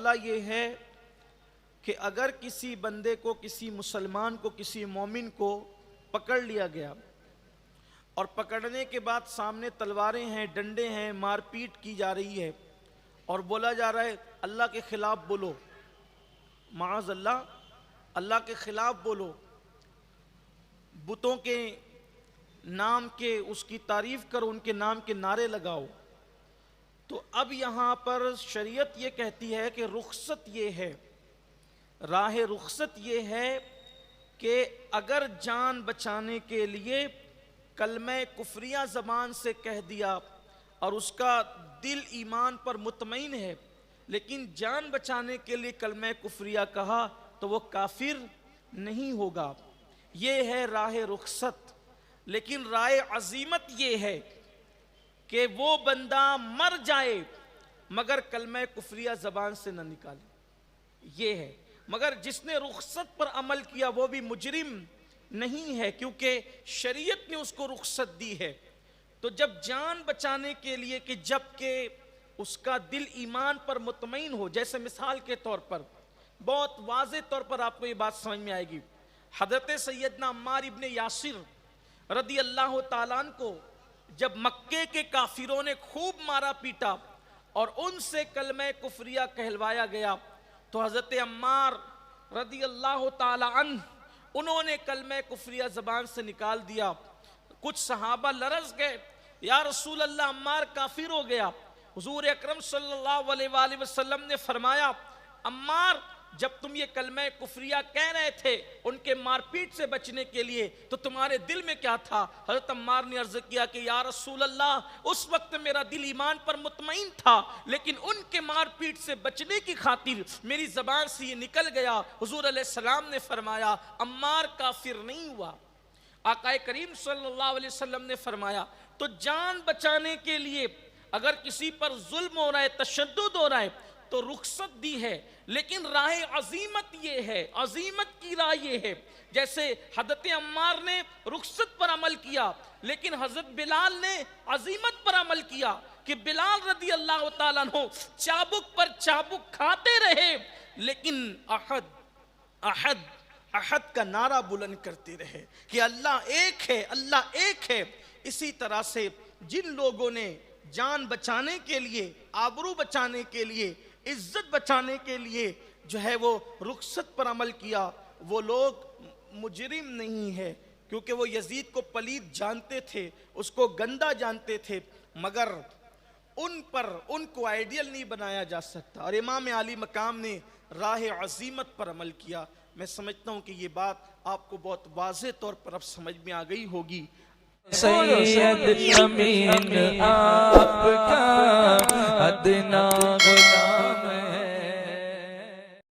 مسئلہ یہ ہے کہ اگر کسی بندے کو، کسی مسلمان کو، کسی مومن کو پکڑ لیا گیا اور پکڑنے کے بعد سامنے تلواریں ہیں، ڈنڈے ہیں، مار پیٹ کی جا رہی ہے اور بولا جا رہا ہے اللہ کے خلاف بولو، معاذ اللہ، اللہ کے خلاف بولو، بتوں کے نام کے اس کی تعریف کرو، ان کے نام کے نعرے لگاؤ، تو اب یہاں پر شریعت یہ کہتی ہے کہ رخصت یہ ہے، راہ رخصت یہ ہے کہ اگر جان بچانے کے لیے کلمہ کفریہ زبان سے کہہ دیا اور اس کا دل ایمان پر مطمئن ہے لیکن جان بچانے کے لیے کلمہ کفریہ کہا تو وہ کافر نہیں ہوگا، یہ ہے راہ رخصت۔ لیکن راہ عزیمت یہ ہے کہ وہ بندہ مر جائے مگر کلمہ کفریہ زبان سے نہ نکالے، یہ ہے۔ مگر جس نے رخصت پر عمل کیا وہ بھی مجرم نہیں ہے، کیونکہ شریعت نے اس کو رخصت دی ہے۔ تو جب جان بچانے کے لیے کہ جب کہ اس کا دل ایمان پر مطمئن ہو، جیسے مثال کے طور پر بہت واضح طور پر آپ کو یہ بات سمجھ میں آئے گی، حضرت سیدنا عمار ابن یاسر رضی اللہ تعالیٰ عنہ کو جب مکے کے کافروں نے خوب مارا پیٹا اور ان سے کلمہ کفریہ کہلوایا گیا تو حضرت عمار رضی اللہ تعالیٰ عنہ انہوں نے کلمہ کفریہ زبان سے نکال دیا۔ کچھ صحابہ لرز گئے، یا رسول اللہ عمار کافر ہو گیا۔ حضور اکرم صلی اللہ علیہ وآلہ وسلم نے فرمایا عمار جب تم یہ کلمہ کفریہ کہہ رہے تھے ان کے مار پیٹ سے بچنے کے لیے تو تمہارے دل میں کیا تھا؟ حضرت عمار نے عرض کیا کہ یا رسول اللہ اس وقت میرا دل ایمان پر مطمئن تھا لیکن ان کے مار پیٹ سے بچنے کی خاطر میری زبان سے یہ نکل گیا۔ حضور علیہ السلام نے فرمایا عمار کافر نہیں ہوا۔ آقا کریم صلی اللہ علیہ وسلم نے فرمایا تو جان بچانے کے لیے اگر کسی پر ظلم ہو رہا ہے، تشدد ہو رہا ہے تو رخصت دی ہے، لیکن راہ عزیمت یہ ہے، عزیمت کی راہ یہ ہے۔ جیسے حضرت عمار نے رخصت پر عمل کیا لیکن حضرت بلال نے عزیمت پر عمل کیا کہ بلال رضی اللہ تعالیٰ عنہ چابک پر چابک کھاتے رہے لیکن احد احد احد کا نعرہ بلند کرتے رہے کہ اللہ ایک ہے، اللہ ایک ہے۔ اسی طرح سے جن لوگوں نے جان بچانے کے لیے، آبرو بچانے کے لیے، عزت بچانے کے لیے جو ہے وہ رخصت پر عمل کیا وہ لوگ مجرم نہیں ہے، کیونکہ وہ یزید کو پلید جانتے تھے، اس کو گندا جانتے تھے، مگر ان کو آئیڈیل نہیں بنایا جا سکتا۔ اور امام عالی مقام نے راہ عزیمت پر عمل کیا۔ میں سمجھتا ہوں کہ یہ بات آپ کو بہت واضح طور پر اب سمجھ میں آ گئی ہوگی۔ سید امین آپ کا ادنا غلام